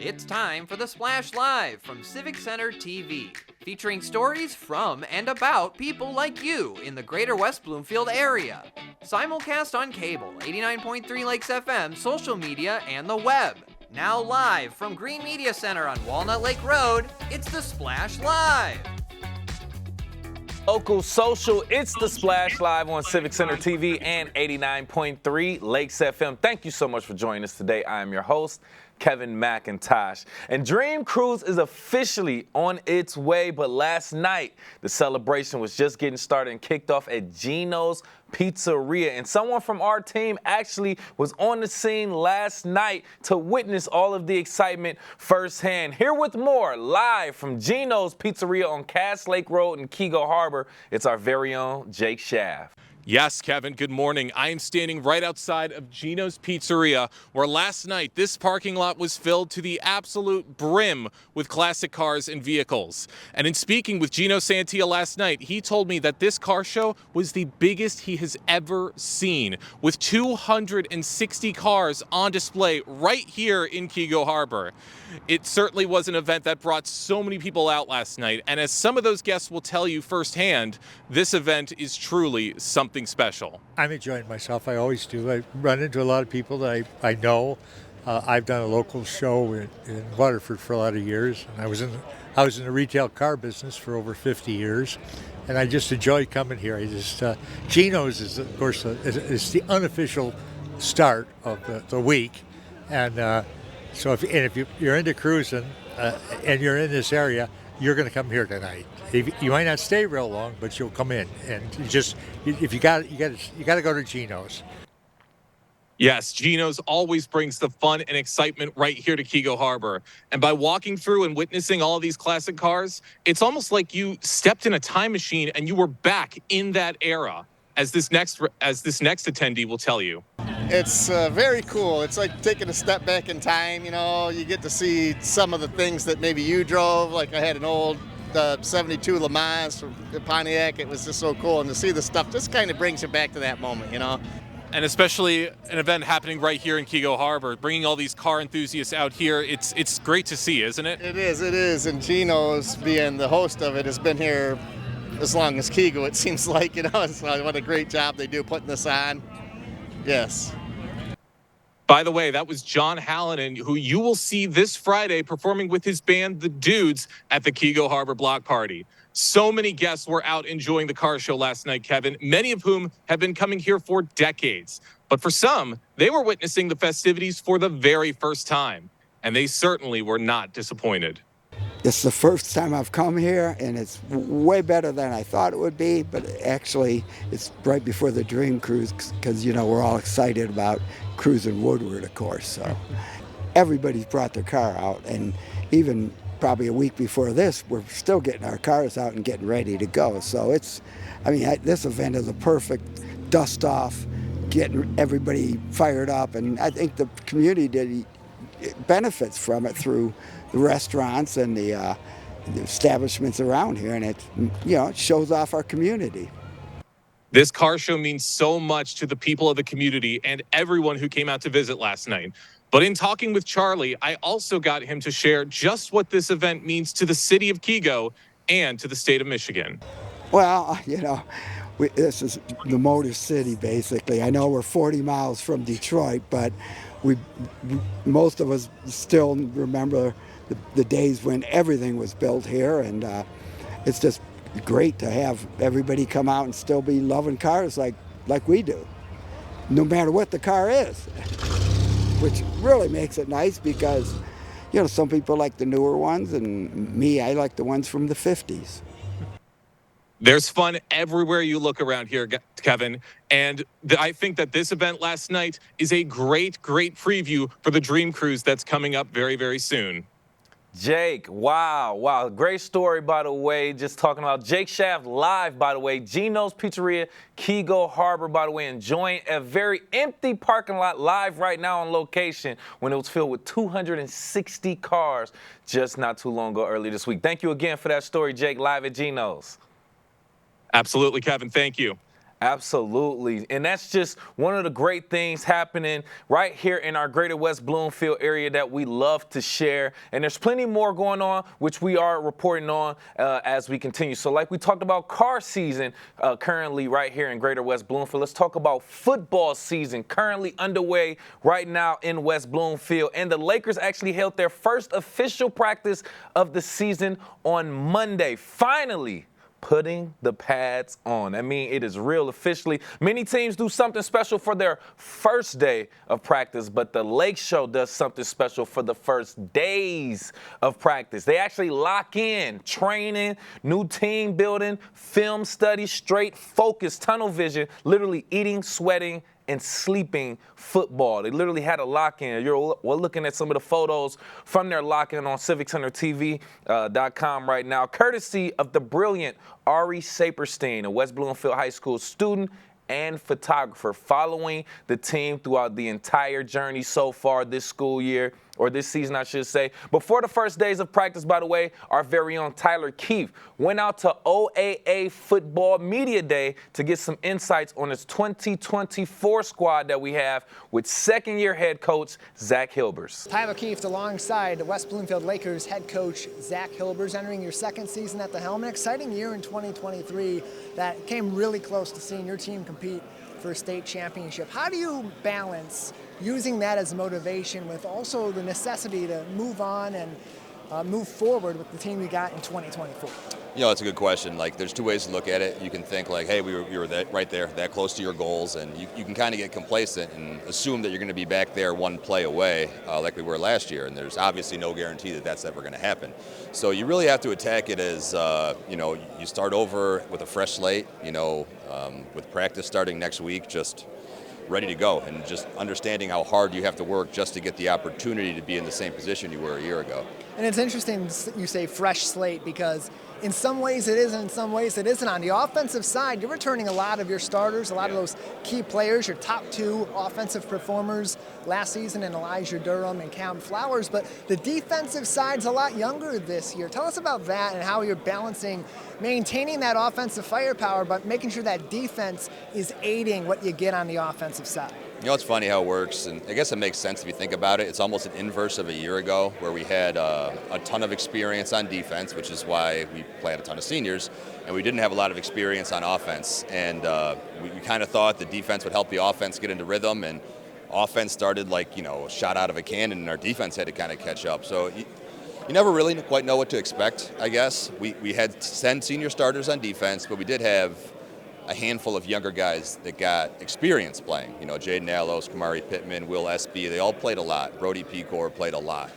It's time for the Splash Live from Civic Center TV, featuring stories from and about people like you in the greater West Bloomfield area. Simulcast on cable, 89.3 Lakes FM, social media, and the web. Now live from Green Media Center on Walnut Lake Road, it's the Splash Live. Local social, it's the Splash Live on Civic Center TV and 89.3 Lakes FM. Thank you so much for joining us today. I am your host, Kevin McIntosh. And Dream Cruise is officially on its way, but last night, the celebration was just getting started and kicked off at Gino's Pizzeria. And someone from our team actually was on the scene last night to witness all of the excitement firsthand. Here with more, live from Gino's Pizzeria on Cass Lake Road in Keego Harbor, it's our very own Jake Schaff. Yes, Kevin, good morning. I am standing right outside of Gino's Pizzeria, where last night this parking lot was filled to the absolute brim with classic cars and vehicles. And in speaking with Gino Santia last night, he told me that this car show was the biggest he has ever seen, with 260 cars on display right here in Keego Harbor. It certainly was an event that brought so many people out last night, and as some of those guests will tell you firsthand, this event is truly something special. I'm enjoying myself. I always do. I run into a lot of people that I know. I've done a local show in Waterford for a lot of years, and I was in the retail car business for over 50 years, and I just enjoy coming here. Gino's is, of course, it's the unofficial start of the week, and so if you're into cruising and you're in this area, you're going to come here tonight. You might not stay real long, but you'll come in. And if you got to go to Gino's. Yes, Gino's always brings the fun and excitement right here to Keego Harbor. And by walking through and witnessing all of these classic cars, it's almost like you stepped in a time machine and you were back in that era, as this next attendee will tell you. It's very cool. It's like taking a step back in time. You know, you get to see some of the things that maybe you drove. Like I had an old 72 Le Mans from Pontiac. It was just so cool. And to see the stuff just kind of brings you back to that moment, you know. And especially an event happening right here in Keego Harbor, bringing all these car enthusiasts out here. It's great to see, isn't it? It is. And Gino's, being the host of it, has been here as long as Keego, it seems like, you know. So what a great job they do putting this on. Yes. By the way, that was John Hallinan, who you will see this Friday performing with his band, The Dudes, at the Keego Harbor Block Party. So many guests were out enjoying the car show last night, Kevin, many of whom have been coming here for decades. But for some, they were witnessing the festivities for the very first time, and they certainly were not disappointed. It's the first time I've come here, and it's way better than I thought it would be, but actually it's right before the Dream Cruise because, you know, we're all excited about cruising Woodward, of course. So everybody's brought their car out, and even probably a week before this, we're still getting our cars out and getting ready to go. So this event is a perfect dust-off, getting everybody fired up, and I think the community benefits from it through the restaurants and the establishments around here, and it shows off our community. This car show means so much to the people of the community and everyone who came out to visit last night. But in talking with Charlie, I also got him to share just what this event means to the city of Keego and to the state of Michigan. Well, this is the Motor City, basically. I know we're 40 miles from Detroit, but most of us still remember the days when everything was built here, and it's just great to have everybody come out and still be loving cars like we do, no matter what the car is, which really makes it nice because, some people like the newer ones, and me, I like the ones from the 50s. There's fun everywhere you look around here, Kevin, and I think that this event last night is a great preview for the Dream Cruise that's coming up very, very soon. Jake, wow. Great story, by the way. Just talking about Jake Schaff live, by the way. Gino's Pizzeria, Keego Harbor, by the way, enjoying a very empty parking lot live right now on location when it was filled with 260 cars just not too long ago earlier this week. Thank you again for that story, Jake, live at Gino's. Absolutely, Kevin. Thank you. Absolutely. And that's just one of the great things happening right here in our greater West Bloomfield area that we love to share. And there's plenty more going on, which we are reporting on as we continue. So like we talked about car season currently right here in greater West Bloomfield, let's talk about football season currently underway right now in West Bloomfield. And the Lakers actually held their first official practice of the season on Monday. Finally, putting the pads on. I mean, it is real officially. Many teams do something special for their first day of practice, but the Lake Show does something special for the first days of practice. They actually lock in training, new team building, film study, straight focus, tunnel vision, literally eating, sweating, and sleeping football. They literally had a lock-in. We're looking at some of the photos from their lock-in on CivicCenterTV.com right now, courtesy of the brilliant Ari Saperstein, a West Bloomfield High School student and photographer, following the team throughout the entire journey so far this school year, or this season, I should say. Before the first days of practice, by the way, our very own Tyler Keefe went out to OAA Football Media Day to get some insights on his 2024 squad that we have with second-year head coach Zach Hilbers. Tyler Keefe alongside West Bloomfield Lakers head coach Zach Hilbers, entering your second season at the helm. An exciting year in 2023 that came really close to seeing your team compete for a state championship. How do you balance using that as motivation with also the necessity to move on and move forward with the team you got in 2024? You know, it's a good question. Like, there's two ways to look at it. You can think like, hey, we were right there, that close to your goals, and you can kind of get complacent and assume that you're going to be back there one play away like we were last year, and there's obviously no guarantee that that's ever going to happen. So you really have to attack it as, you start over with a fresh slate, with practice starting next week, just ready to go, and just understanding how hard you have to work just to get the opportunity to be in the same position you were a year ago. And it's interesting you say fresh slate, because in some ways it is, and in some ways it isn't. On the offensive side, you're returning a lot of your starters, a lot of those key players, your top two offensive performers last season in Elijah Durham and Cam Flowers, but the defensive side's a lot younger this year. Tell us about that and how you're balancing maintaining that offensive firepower, but making sure that defense is aiding what you get on the offensive side. You know, it's funny how it works, and I guess it makes sense if you think about it. It's almost an inverse of a year ago, where we had a ton of experience on defense, which is why we played a ton of seniors, and we didn't have a lot of experience on offense. And we kind of thought the defense would help the offense get into rhythm, and offense started like, a shot out of a cannon, and our defense had to kind of catch up. So you never really quite know what to expect, I guess. We had 10 senior starters on defense, but we did have a handful of younger guys that got experience playing. Jaden Allos, Kamari Pittman, Will Espy, they all played a lot. Brody Pecor played a lot.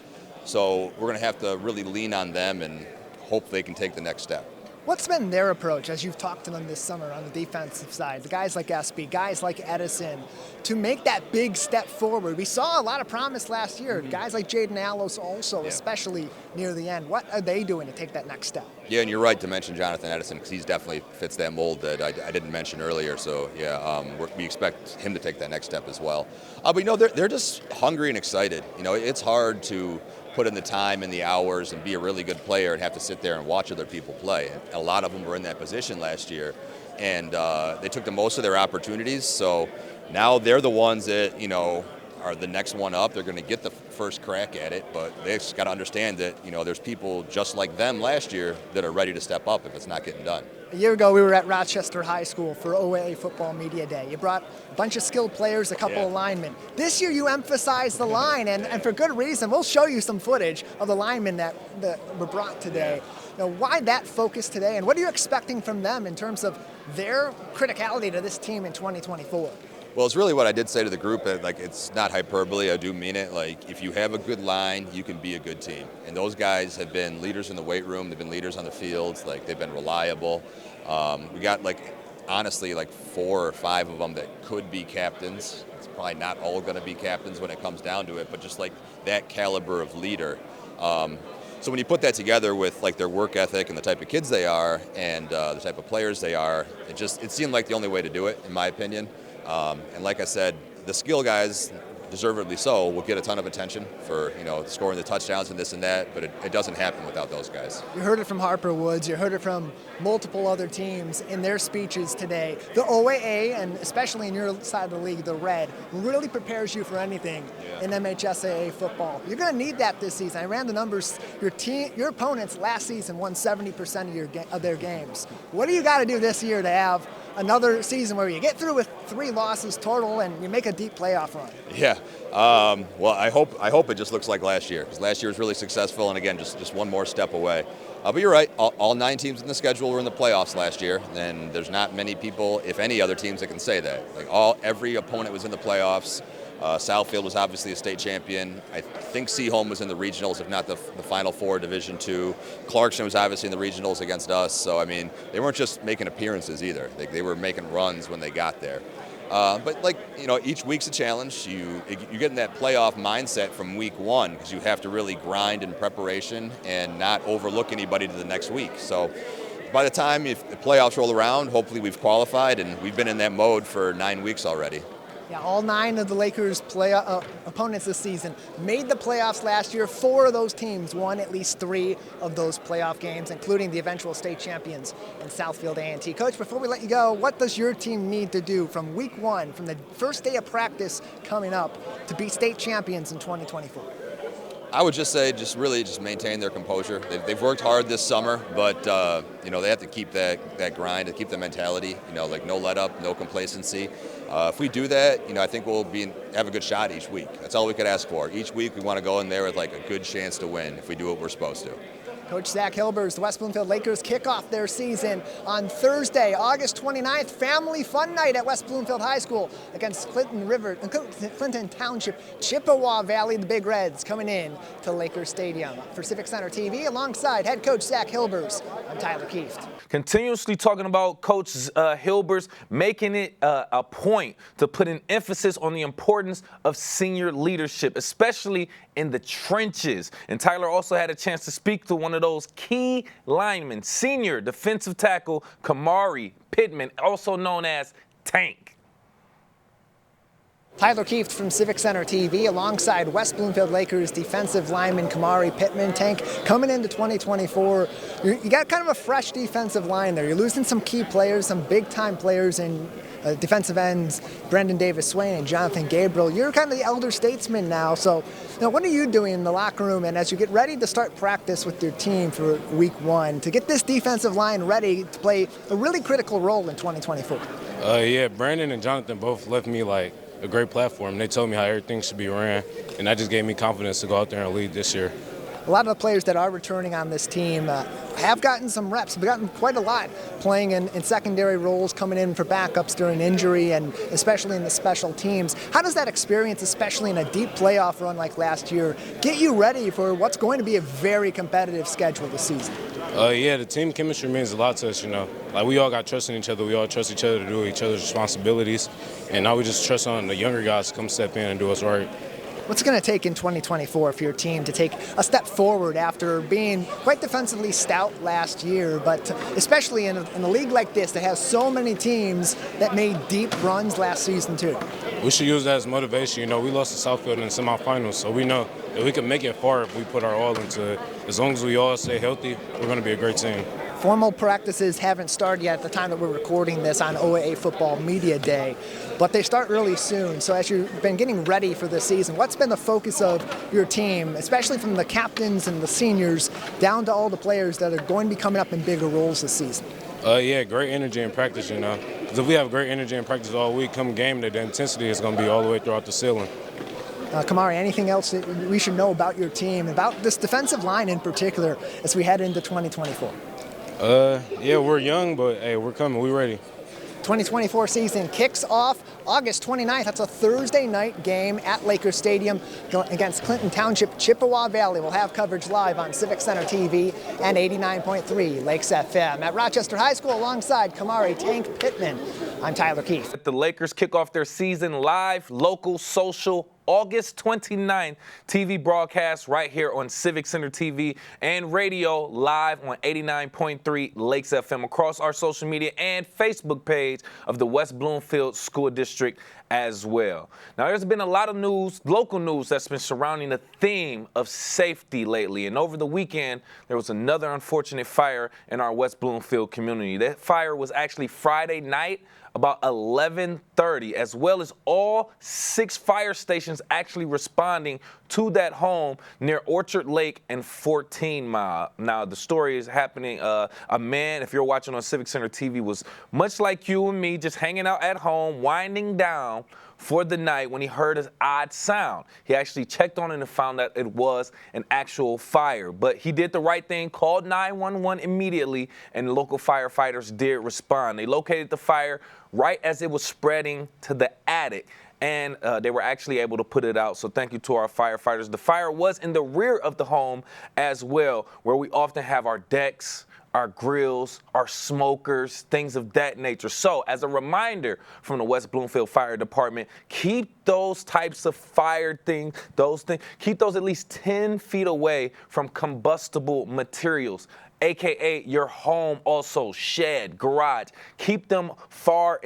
So we're going to have to really lean on them and hope they can take the next step. What's been their approach as you've talked to them this summer on the defensive side, the guys like Espy, guys like Edison, to make that big step forward? We saw a lot of promise last year. Guys like Jaden Allos also, especially near the end. What are they doing to take that next step? Yeah, and you're right to mention Jonathan Edison, because he definitely fits that mold that I didn't mention earlier. So, we expect him to take that next step as well. But, they're just hungry and excited. It's hard to put in the time and the hours and be a really good player and have to sit there and watch other people play. And a lot of them were in that position last year, and they took the most of their opportunities. So now they're the ones that, are the next one up. They're going to get the first crack at it, but they just got to understand that, there's people just like them last year that are ready to step up if it's not getting done. A year ago, we were at Rochester High School for OAA Football Media Day. You brought a bunch of skilled players, a couple of linemen. This year, you emphasized the line, and for good reason. We'll show you some footage of the linemen that were brought today. Why that focus today, and what are you expecting from them in terms of their criticality to this team in 2024? Well, it's really what I did say to the group. It's not hyperbole. I do mean it. If you have a good line, you can be a good team. And those guys have been leaders in the weight room. They've been leaders on the fields. They've been reliable. We got, honestly, 4 or 5 of them that could be captains. It's probably not all going to be captains when it comes down to it, but just that caliber of leader. So when you put that together with their work ethic and the type of kids they are and the type of players they are, it seemed like the only way to do it, in my opinion. And like I said, the skill guys, deservedly so, will get a ton of attention for, scoring the touchdowns and this and that, but it doesn't happen without those guys. You heard it from Harper Woods. You heard it from multiple other teams in their speeches today. The OAA, and especially in your side of the league, the Red, really prepares you for anything in MHSAA football. You're going to need that this season. I ran the numbers. Your opponents last season won 70% of their games. What do you got to do this year to have another season where you get through with 3 losses total and you make a deep playoff run? Yeah. Well, I hope it just looks like last year, because last year was really successful, and again, just one more step away. But you're right. All 9 teams in the schedule were in the playoffs last year, and there's not many people, if any, other teams that can say that. Every opponent was in the playoffs. Southfield was obviously a state champion. I think Seaholm was in the regionals, if not the Final Four, Division II. Clarkson was obviously in the regionals against us. So, I mean, they weren't just making appearances either. They were making runs when they got there. But each week's a challenge. You get in that playoff mindset from week 1, because you have to really grind in preparation and not overlook anybody to the next week. So by the time if the playoffs roll around, hopefully we've qualified, and we've been in that mode for 9 weeks already. Yeah, all 9 of the Lakers' opponents this season made the playoffs last year. 4 of those teams won at least 3 of those playoff games, including the eventual state champions in Southfield A&T. Coach, before we let you go, what does your team need to do from week 1, from the first day of practice coming up, to be state champions in 2024? I would just say really maintain their composure. They've worked hard this summer, but they have to keep that grind, to keep the mentality, no let up, no complacency. If we do that, I think we'll have a good shot each week. That's all we could ask for. Each week we want to go in there with a good chance to win if we do what we're supposed to. Coach Zach Hilbers, the West Bloomfield Lakers kick off their season on Thursday, August 29th. Family fun night at West Bloomfield High School against Clinton Township, Chippewa Valley, the Big Reds, coming in to Lakers Stadium. For Civic Center TV, alongside head coach Zach Hilbers, I'm Tyler Kieft. Continuously talking about Coach Hilbers, making it a point to put an emphasis on the importance of senior leadership, especially in the trenches. And Tyler also had a chance to speak to one of those key linemen, senior defensive tackle Kamari Pittman, also known as Tank. Tyler Kieft from Civic Center TV, alongside West Bloomfield Lakers defensive lineman Kamari Pittman. Tank, coming into 2024, you got kind of a fresh defensive line there. You're losing some key players, some big-time players in defensive ends, Brendan Davis-Swain and Jonathan Gabriel. You're kind of the elder statesman now. So, what are you doing in the locker room, and as you get ready to start practice with your team for week 1, to get this defensive line ready to play a really critical role in 2024? Yeah, Brandon and Jonathan both left me a great platform. They told me how everything should be ran, and that just gave me confidence to go out there and lead this year. A lot of the players that are returning on this team have gotten some reps, have gotten quite a lot playing in secondary roles, coming in for backups during injury, and especially in the special teams. How does that experience, especially in a deep playoff run like last year, get you ready for what's going to be a very competitive schedule this season? Yeah, the team chemistry means a lot to us, we all got trust in each other. We all trust each other to do each other's responsibilities. And now we just trust on the younger guys to come step in and do us right. What's it going to take in 2024 for your team to take a step forward after being quite defensively stout last year, but especially in a league like this that has so many teams that made deep runs last season too? We should use that as motivation. We lost to Southfield in the semifinals, so we know that we can make it far if we put our all into it. As long as we all stay healthy, we're going to be a great team. Formal practices haven't started yet at the time that we're recording this on OAA Football Media Day, but they start really soon. So as you've been getting ready for this season, what's been the focus of your team, especially from the captains and the seniors down to all the players that are going to be coming up in bigger roles this season? Yeah, great energy in practice, Because if we have great energy in practice all week, come game day, the intensity is going to be all the way throughout the ceiling. Kamari, anything else that we should know about your team, about this defensive line in particular, as we head into 2024? Yeah, we're young, but hey, we're coming. We're ready. 2024 season kicks off August 29th. That's a Thursday night game at Lakers Stadium against Clinton Township, Chippewa Valley. We'll have coverage live on Civic Center TV and 89.3 Lakes FM. At Rochester High School, alongside Kamari Tank Pittman, I'm Tyler Keefe. The Lakers kick off their season live, local, social, August 29th, TV broadcast right here on Civic Center TV and radio live on 89.3 Lakes FM, across our social media and Facebook page of the West Bloomfield School District as well. Now, there's been a lot of news, local news, that's been surrounding the theme of safety lately. And over the weekend, there was another unfortunate fire in our West Bloomfield community. That fire was actually Friday night, about 11:30, as well as all 6 fire stations actually responding to that home near Orchard Lake and 14 Mile. Now, the story is happening, a man, if you're watching on Civic Center TV, was much like you and me, just hanging out at home, winding down for the night when he heard an odd sound. He actually checked on it and found that it was an actual fire. But he did the right thing, called 911 immediately, and local firefighters did respond. They located the fire right as it was spreading to the attic, and they were actually able to put it out. So thank you to our firefighters. The fire was in the rear of the home as well, where we often have our decks, our grills, our smokers, things of that nature. So as a reminder from the West Bloomfield Fire Department, keep those types of fire things, keep those at least 10 feet away from combustible materials, AKA your home, also shed, garage. Keep them far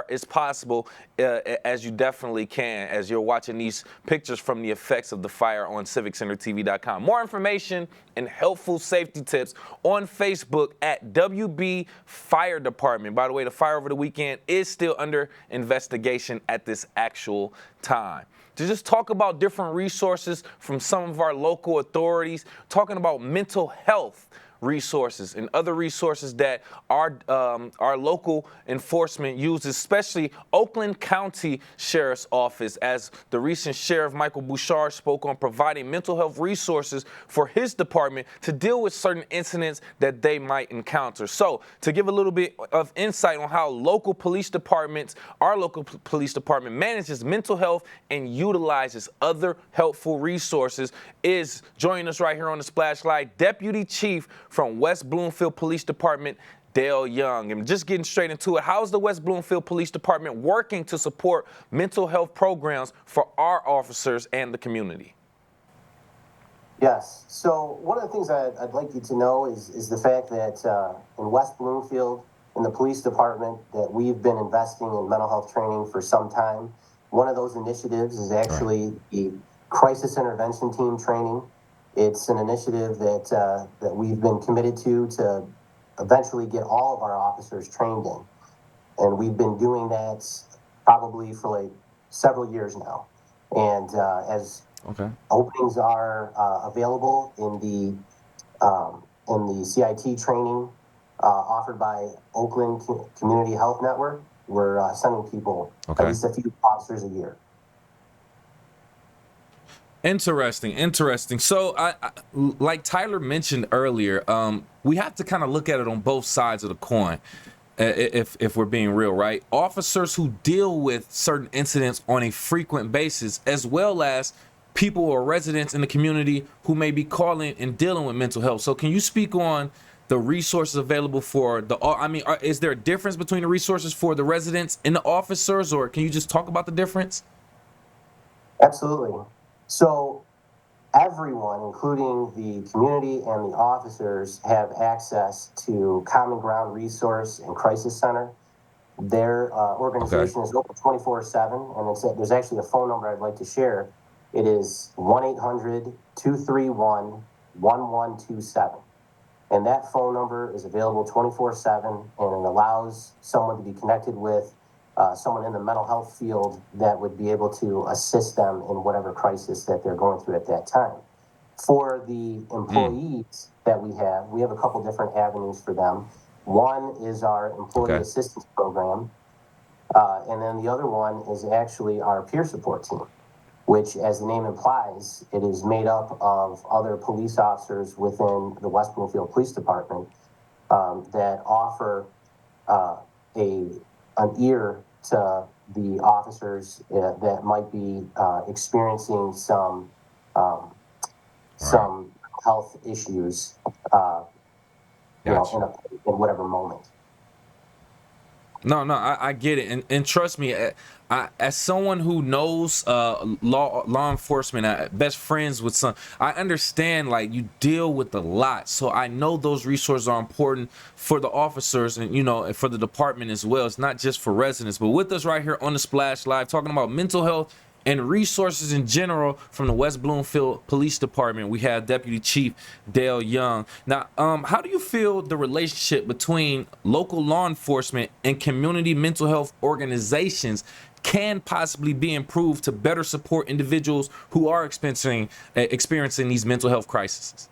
as possible, as you definitely can, as you're watching these pictures from the effects of the fire on CivicCenterTV.com. More information and helpful safety tips on Facebook at WB Fire Department. By the way, the fire over the weekend is still under investigation at this actual time. To just talk about different resources from some of our local authorities, talking about mental health resources and other resources that our local enforcement uses, especially Oakland County Sheriff's Office, as the recent Sheriff Michael Bouchard spoke on providing mental health resources for his department to deal with certain incidents that they might encounter. So to give a little bit of insight on how our local police department manages mental health and utilizes other helpful resources, is joining us right here on the Splash Live, Deputy Chief from West Bloomfield Police Department, Dale Young. And just getting straight into it, how is the West Bloomfield Police Department working to support mental health programs for our officers and the community? Yes. So one of the things I'd like you to know is the fact that in West Bloomfield, in the police department, that we've been investing in mental health training for some time. One of those initiatives is actually the crisis intervention team training. It's an initiative that we've been committed to eventually get all of our officers trained in. And we've been doing that probably for like several years now. And as openings are available in the CIT training offered by Oakland Community Health Network, we're sending people at least a few officers a year. Interesting. So, I like Tyler mentioned earlier, we have to kind of look at it on both sides of the coin, if we're being real, right? Officers who deal with certain incidents on a frequent basis, as well as people or residents in the community who may be calling and dealing with mental health. So, can you speak on the resources available for is there a difference between the resources for the residents and the officers, or can you just talk about the difference? Absolutely. So everyone, including the community and the officers, have access to Common Ground Resource and Crisis Center. Their organization is open 24/7, and there's actually a phone number I'd like to share. It is 1-800-231-1127. And that phone number is available 24/7, and it allows someone to be connected with someone in the mental health field that would be able to assist them in whatever crisis that they're going through at that time. For the employees that we have a couple different avenues for them. One is our employee assistance program, and then the other one is actually our peer support team, which, as the name implies, it is made up of other police officers within the West Bloomfield Police Department that offer an ear to the officers that might be experiencing some health issues, in whatever moment. No, I get it, and trust me, as someone who knows law enforcement, best friends with some, I understand like you deal with a lot, so I know those resources are important for the officers and and for the department as well. It's not just for residents, but with us right here on the Splash Live, talking about mental health and resources in general from the West Bloomfield Police Department, we have Deputy Chief Dale Young. Now, how do you feel the relationship between local law enforcement and community mental health organizations can possibly be improved to better support individuals who are experiencing these mental health crises?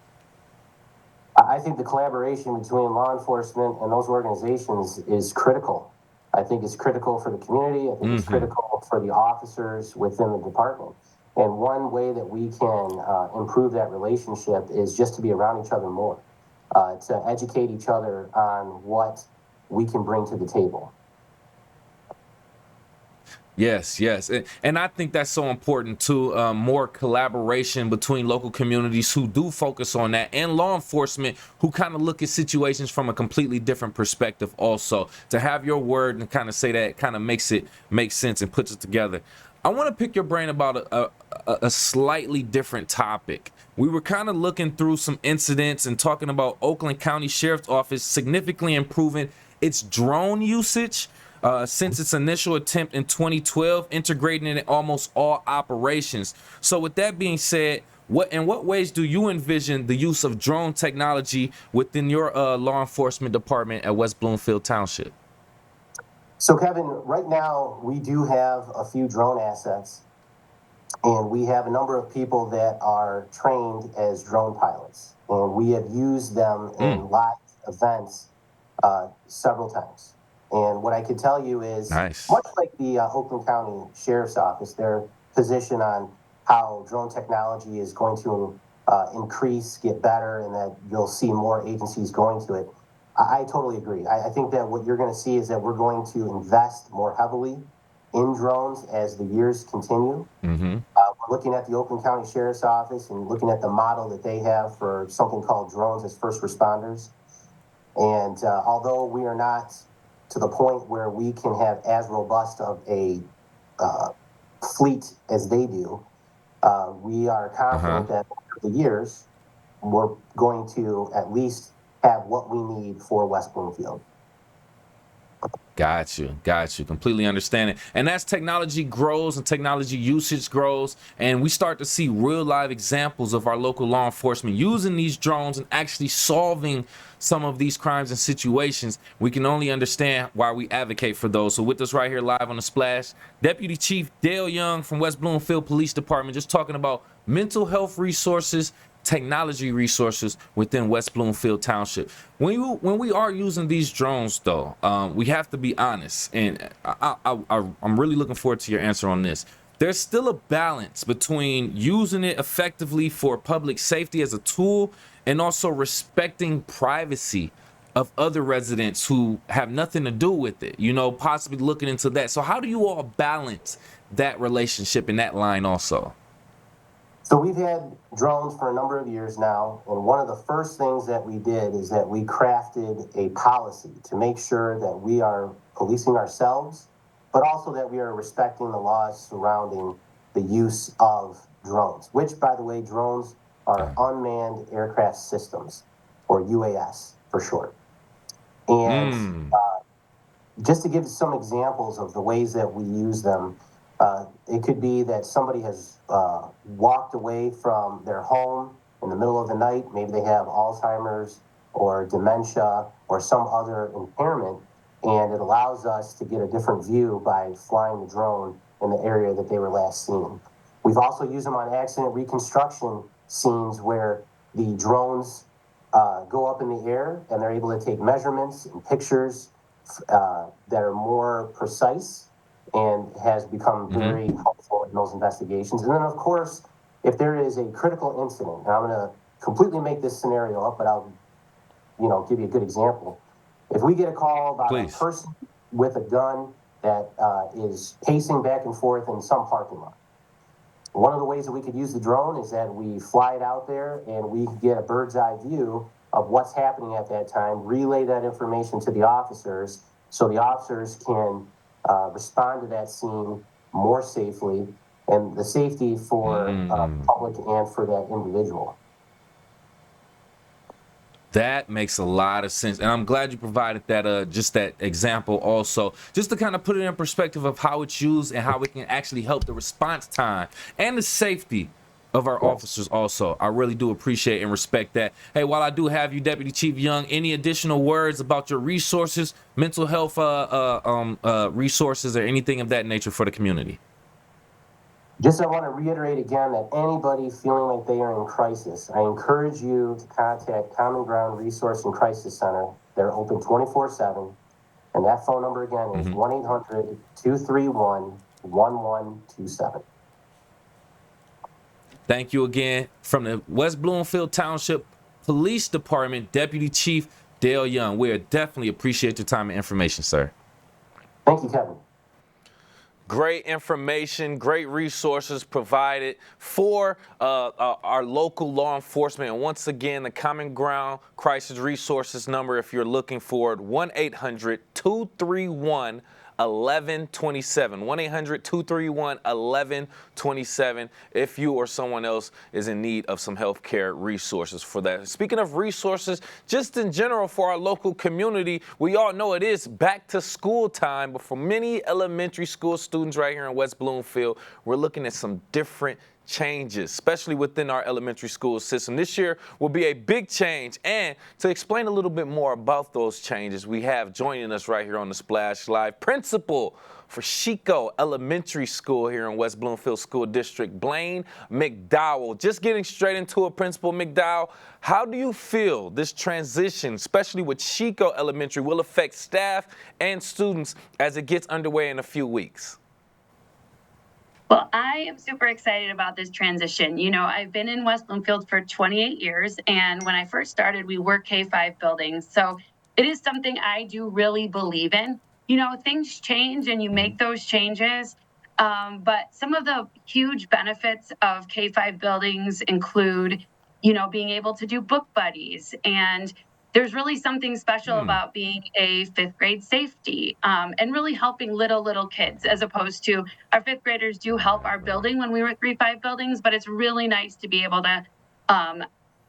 I think the collaboration between law enforcement and those organizations is critical. I think it's critical for the community. I think it's critical for the officers within the department. And one way that we can improve that relationship is just to be around each other more, to educate each other on what we can bring to the table. Yes, and I think that's so important too. More collaboration between local communities who do focus on that, and law enforcement who kind of look at situations from a completely different perspective. Also, to have your word and kind of say that kind of makes sense and puts it together. I want to pick your brain about a slightly different topic. We were kind of looking through some incidents and talking about Oakland County Sheriff's Office significantly improving its drone usage. Since its initial attempt in 2012, integrating it in almost all operations. So with that being said, in what ways do you envision the use of drone technology within your law enforcement department at West Bloomfield Township? So Kevin, right now we do have a few drone assets, and we have a number of people that are trained as drone pilots, and we have used them in live events several times. And what I could tell you is, much like the Oakland County Sheriff's Office, their position on how drone technology is going to increase, get better, and that you'll see more agencies going to it, I totally agree. I think that what you're going to see is that we're going to invest more heavily in drones as the years continue. We're looking at the Oakland County Sheriff's Office and looking at the model that they have for something called drones as first responders. And although we are not to the point where we can have as robust of a fleet as they do, we are confident that over the years, we're going to at least have what we need for West Bloomfield. Got you. Completely understand it. And as technology grows and technology usage grows, and we start to see real live examples of our local law enforcement using these drones and actually solving some of these crimes and situations, we can only understand why we advocate for those. So with us right here live on the Splash, Deputy Chief Dale Young from West Bloomfield Police Department, just talking about mental health resources, technology resources within West Bloomfield Township. When we are using these drones, though, we have to be honest, and I'm really looking forward to your answer on this. There's still a balance between using it effectively for public safety as a tool and also respecting privacy of other residents who have nothing to do with it, possibly looking into that. So how do you all balance that relationship in that line also? So we've had drones for a number of years now, and one of the first things that we did is that we crafted a policy to make sure that we are policing ourselves, but also that we are respecting the laws surrounding the use of drones, which, by the way, drones are unmanned aircraft systems, or UAS for short. And just to give some examples of the ways that we use them, it could be that somebody has walked away from their home in the middle of the night. Maybe they have Alzheimer's or dementia or some other impairment, and it allows us to get a different view by flying the drone in the area that they were last seen. We've also used them on accident reconstruction scenes where the drones go up in the air and they're able to take measurements and pictures that are more precise, and has become very helpful in those investigations. And then, of course, if there is a critical incident, and I'm going to completely make this scenario up, but I'll, give you a good example. If we get a call about a person with a gun that is pacing back and forth in some parking lot, one of the ways that we could use the drone is that we fly it out there and we get a bird's eye view of what's happening at that time, relay that information to the officers, so the officers can respond to that scene more safely, and the safety for public and for that individual. That makes a lot of sense, and I'm glad you provided that just that example also, just to kind of put it in perspective of how it's used and how it can actually help the response time and the safety of our officers also. I really do appreciate and respect that. Hey, while I do have you, Deputy Chief Young, any additional words about your resources, mental health resources, or anything of that nature for the community? Just I want to reiterate again that anybody feeling like they are in crisis, I encourage you to contact Common Ground Resource and Crisis Center. They're open 24/7, and that phone number again is 1-800-231-1127. Thank you again. From the West Bloomfield Township Police Department, Deputy Chief Dale Young. We definitely appreciate your time and information, sir. Thank you, Kevin. Great information, great resources provided for our local law enforcement. And once again, the Common Ground Crisis Resources number, if you're looking for it, 1-800-231-1127. 1-800-231-1127 if you or someone else is in need of some healthcare resources for that. Speaking of resources, just in general for our local community, we all know it is back to school time, but for many elementary school students right here in West Bloomfield, we're looking at some different changes, especially within our elementary school system. This year will be a big change, and to explain a little bit more about those changes, we have joining us right here on the Splash Live, principal for Keego Elementary School here in West Bloomfield School District, Blaine McDowell. Just getting straight into it, Principal McDowell, how do you feel this transition, especially with Keego Elementary, will affect staff and students as it gets underway in a few weeks? Well, I am super excited about this transition. You know, I've been in West Bloomfield for 28 years, and when I first started, we were K-5 buildings. So it is something I do really believe in. You know, things change and you make those changes, but some of the huge benefits of K-5 buildings include, you know, being able to do book buddies, and there's really something special about being a fifth grade safety and really helping little kids, as opposed to our fifth graders do help our building when we were 3-5 buildings, but it's really nice to be able to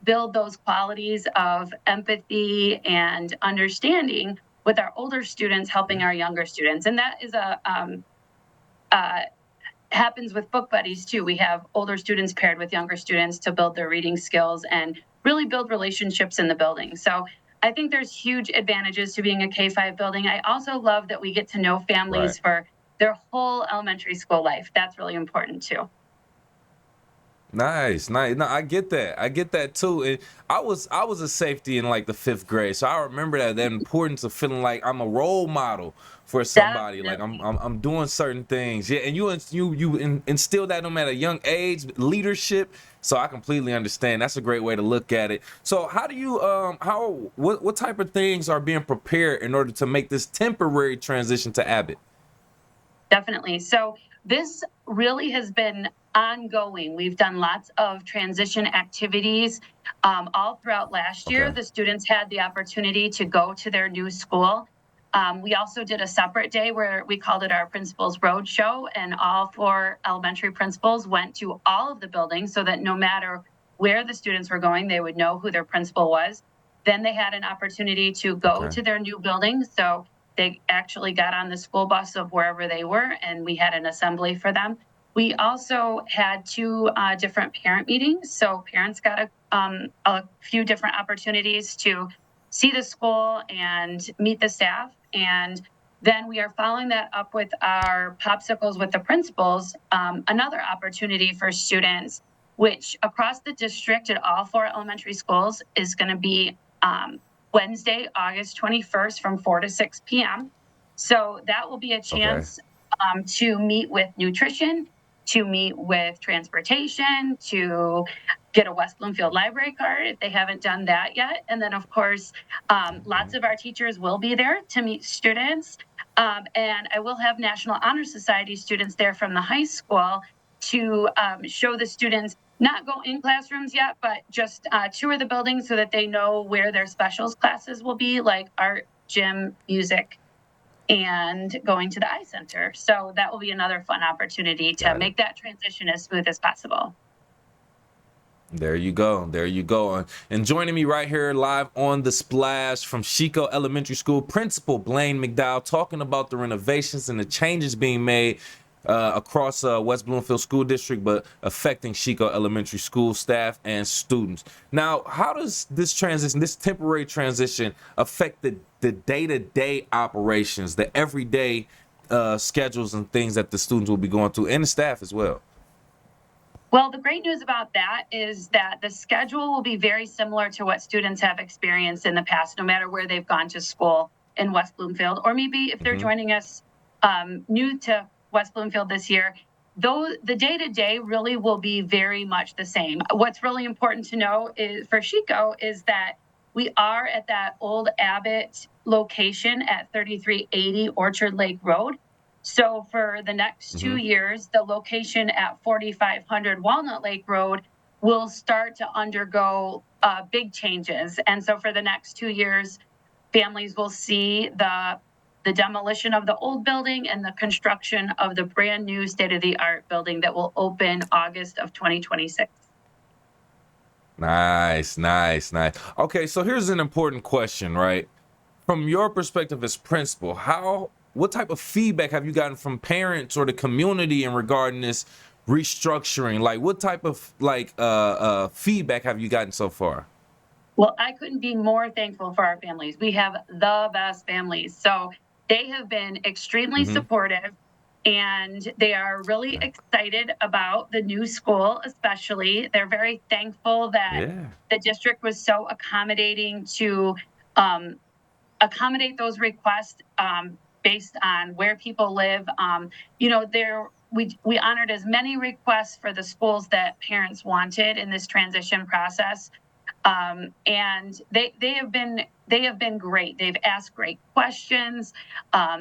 build those qualities of empathy and understanding with our older students helping our younger students. And that is happens with book buddies too. We have older students paired with younger students to build their reading skills and really build relationships in the building. So I think there's huge advantages to being a K-5 building. I also love that we get to know families for their whole elementary school life. That's really important too. Nice. No, I get that too. And I was a safety in like the 5th grade, so I remember that importance of feeling like I'm a role model for somebody. Definitely. Like I'm doing certain things. Yeah, and you instill that no matter young age, leadership. So I completely understand. That's a great way to look at it. So how do you what type of things are being prepared in order to make this temporary transition to Abbott? Definitely. So this really has been ongoing. We've done lots of transition activities all throughout last year. The students had the opportunity to go to their new school. We also did a separate day where we called it our Principals Roadshow, and all 4 elementary principals went to all of the buildings so that no matter where the students were going, they would know who their principal was. Then they had an opportunity to go to their new building. So they actually got on the school bus of wherever they were, and we had an assembly for them. We also had 2 different parent meetings. So parents got a few different opportunities to see the school and meet the staff. And then we are following that up with our popsicles with the principals, another opportunity for students, which across the district at all 4 elementary schools is going to be Wednesday, August 21st from 4 to 6 p.m. So that will be a chance to meet with nutrition, to meet with transportation, to get a West Bloomfield library card if they haven't done that yet. And then, of course, lots of our teachers will be there to meet students. And I will have National Honor Society students there from the high school to show the students, not go in classrooms yet, but just tour the building so that they know where their specials classes will be, like art, gym, music. and going to the eye center. So that will be another fun opportunity to make that transition as smooth as possible. There you go. There you go. And joining me right here live on The Splash from Keego Elementary School, Principal Blaine McDowell, talking about the renovations and the changes being made across West Bloomfield School District, but affecting Keego Elementary School staff and students. Now, how does this transition, this temporary transition, affect the day-to-day operations, the everyday schedules and things that the students will be going through, and the staff as well? Well, the great news about that is that the schedule will be very similar to what students have experienced in the past, no matter where they've gone to school in West Bloomfield, or maybe if they're joining us new to West Bloomfield this year, though the day-to-day really will be very much the same. What's really important to know is for Keego is that we are at that old Abbott location at 3380 Orchard Lake Road. So for the next 2 years, the location at 4500 Walnut Lake Road will start to undergo big changes. And so for the next 2 years, families will see the demolition of the old building and the construction of the brand new state-of-the-art building that will open August of 2026. Nice. Okay, so here's an important question, right? From your perspective as principal, what type of feedback have you gotten from parents or the community in regarding this restructuring? Like, what type of feedback have you gotten so far? Well, I couldn't be more thankful for our families. We have the best families. So they have been extremely supportive, and they are really excited about the new school, especially. They're very thankful that the district was so accommodating to accommodate those requests based on where people live. We honored as many requests for the schools that parents wanted in this transition process. And they have been great. They've asked great questions.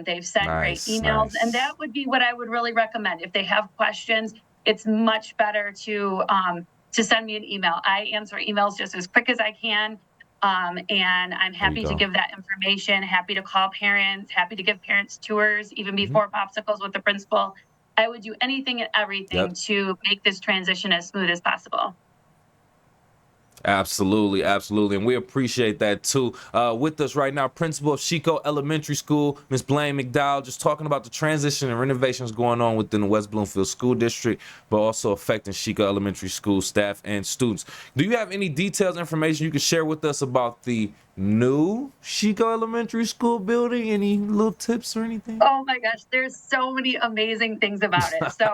They've sent great emails, and that would be what I would really recommend. If they have questions, it's much better to send me an email. I answer emails just as quick as I can. And I'm happy to give that information, happy to call parents, happy to give parents tours, even before popsicles with the principal. I would do anything and everything to make this transition as smooth as possible. Absolutely. And we appreciate that too. With us right now, Principal of Keego Elementary School, Ms. Blaine McDowell, just talking about the transition and renovations going on within the West Bloomfield School District, but also affecting Keego Elementary School staff and students. Do you have any details, information you can share with us about the new Keego Elementary School building? Any little tips or anything? Oh my gosh, there's so many amazing things about it. So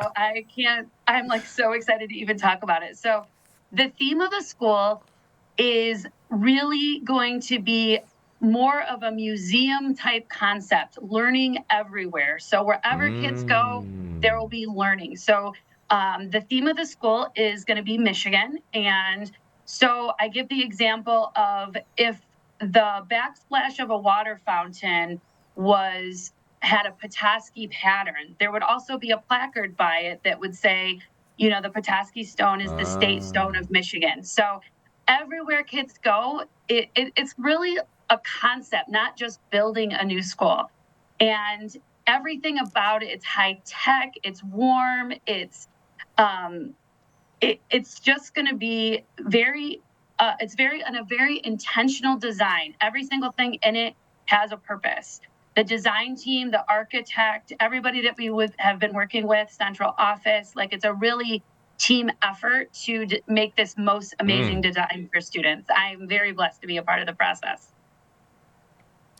I'm like so excited to even talk about it. So the theme of the school is really going to be more of a museum type concept, learning everywhere. So wherever kids go, there will be learning. So the theme of the school is going to be Michigan. And so I give the example of if the backsplash of a water fountain had a Petoskey pattern, there would also be a placard by it that would say, the Petoskey stone is the state stone of Michigan. So everywhere kids go, it's really a concept, not just building a new school. And everything about it's high tech, it's warm, it's just going to be it's a very intentional design. Every single thing in it has a purpose. The design team, the architect, everybody that we have been working with, central office, it's a really team effort to make this most amazing design for students. I'm very blessed to be a part of the process.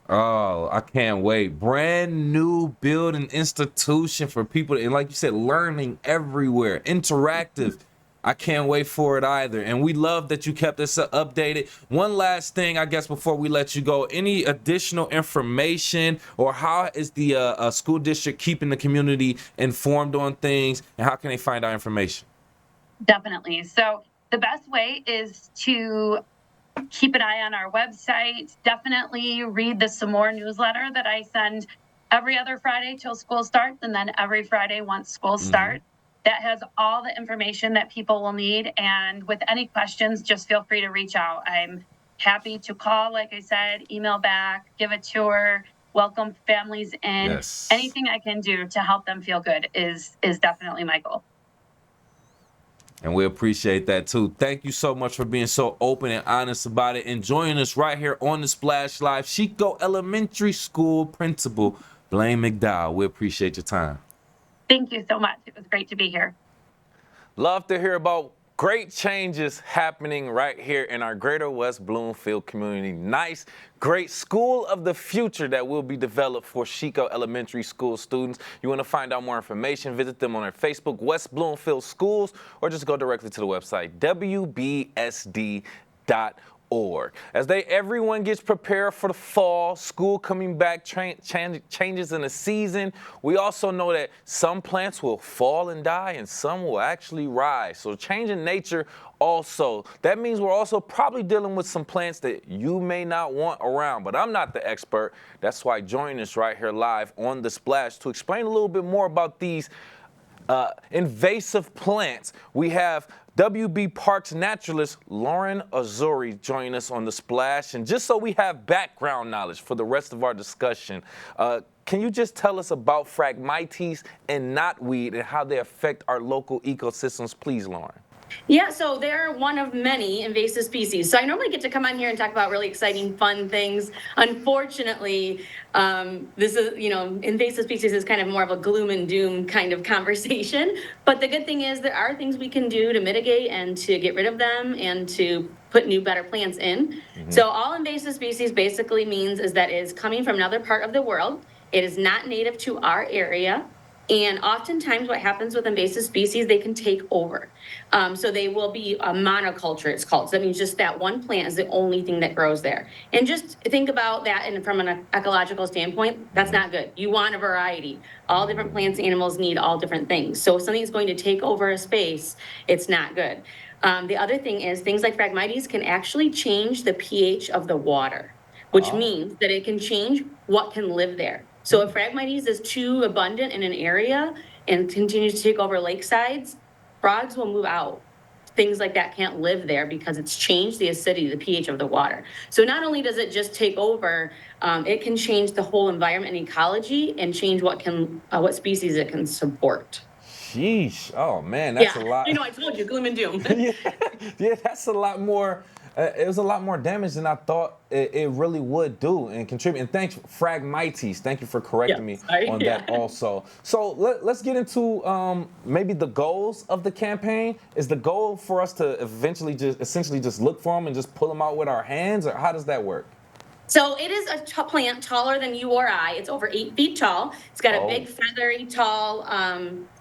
Oh, I can't wait. Brand new building, institution for people, and like you said, learning everywhere, interactive. I can't wait for it either. And we love that you kept us updated. One last thing, I guess, before we let you go, any additional information, or how is the school district keeping the community informed on things, and how can they find out information? Definitely. So the best way is to keep an eye on our website. Definitely read the Some More newsletter that I send every other Friday till school starts, and then every Friday once school starts. That has all the information that people will need. And with any questions, just feel free to reach out. I'm happy to call, like I said, email back, give a tour, welcome families in. Yes. Anything I can do to help them feel good is definitely my goal. And we appreciate that too. Thank you so much for being so open and honest about it and joining us right here on the Splash Live. Keego Elementary School Principal Blaine McDowell. We appreciate your time. Thank you so much. It was great to be here. Love to hear about great changes happening right here in our greater West Bloomfield community. Nice, great school of the future that will be developed for Keego Elementary School students. You want to find out more information, visit them on their Facebook, West Bloomfield Schools, or just go directly to the website, wbsd.org. As everyone gets prepared for the fall, school coming back, changes in the season, we also know that some plants will fall and die and some will actually rise. So change in nature also. That means we're also probably dealing with some plants that you may not want around, but I'm not the expert. That's why join us right here live on The Splash to explain a little bit more about these invasive plants. We have WB Parks naturalist Lauren Azuri join us on The Splash. And just so we have background knowledge for the rest of our discussion, can you just tell us about Phragmites and knotweed and how they affect our local ecosystems, please, Lauren? Yeah, so they're one of many invasive species. So I normally get to come on here and talk about really exciting, fun things. Unfortunately, this is, invasive species is kind of more of a gloom and doom kind of conversation. But the good thing is there are things we can do to mitigate and to get rid of them and to put new, better plants in. So all invasive species basically means is that it is coming from another part of the world. It is not native to our area. And oftentimes what happens with invasive species, they can take over. So they will be a monoculture, it's called. So that means just that one plant is the only thing that grows there. And just think about that and from an ecological standpoint, that's not good. You want a variety. All different plants, animals need all different things. So if something's going to take over a space, it's not good. The other thing is things like Phragmites can actually change the pH of the water, which means that it can change what can live there. So if Phragmites is too abundant in an area and continues to take over lakesides, frogs will move out. Things like that can't live there because it's changed the acidity, the pH of the water. So not only does it just take over, it can change the whole environment and ecology and change what species it can support. Sheesh. Oh, man, that's a lot. I told you, gloom and doom. Yeah, that's a lot more. It was a lot more damage than I thought it really would do and contribute. And thanks, Phragmites. Thank you for correcting me on that also. So let's get into maybe the goals of the campaign. Is the goal for us to eventually essentially just look for them and just pull them out with our hands, or how does that work? So it is a plant taller than you or I. It's over 8 feet tall. It's got a big feathery tall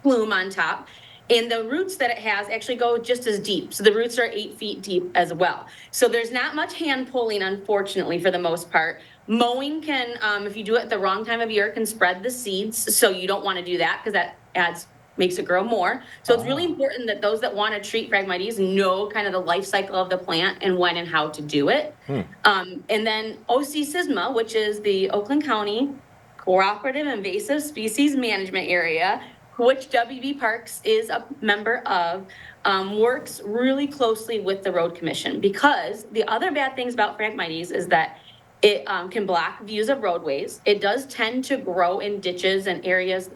plume on top. And the roots that it has actually go just as deep. So the roots are 8 feet deep as well. So there's not much hand pulling, unfortunately, for the most part. Mowing can, if you do it at the wrong time of year, can spread the seeds. So you don't want to do that because that makes it grow more. So it's really important that those that want to treat Phragmites know kind of the life cycle of the plant and when and how to do it. And then OC SISMA, which is the Oakland County Cooperative Invasive Species Management Area, which WB Parks is a member of, works really closely with the Road Commission, because the other bad things about Phragmites is that it can block views of roadways. It does tend to grow in ditches and areas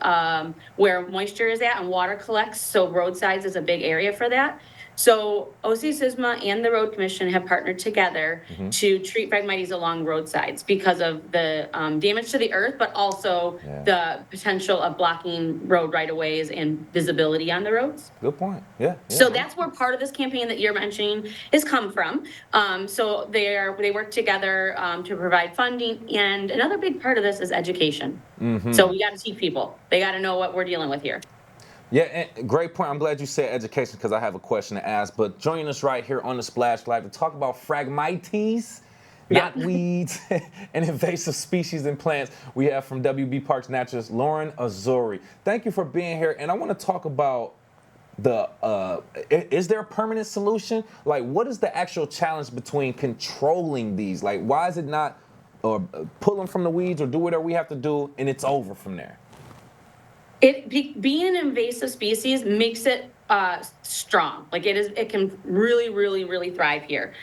where moisture is at and water collects, so roadsides is a big area for that. So OC SISMA and the Road Commission have partnered together to treat Phragmites along roadsides because of the damage to the earth, but also the potential of blocking road right-of-ways and visibility on the roads. Good point. Yeah. So that's where part of this campaign that you're mentioning has come from. So they work together to provide funding, and another big part of this is education. So we got to teach people. They got to know what we're dealing with here. Yeah, and great point. I'm glad you said education because I have a question to ask. But joining us right here on the Splash Live to talk about Phragmites, knotweeds, and invasive species and plants, we have from WB Parks naturalist Lauren Azuri. Thank you for being here. And I want to talk about is there a permanent solution? Like, what is the actual challenge between controlling these? Like, why is it not pull them from the weeds or do whatever we have to do and it's over from there? Being an invasive species makes it strong. Like it can really, really, really thrive here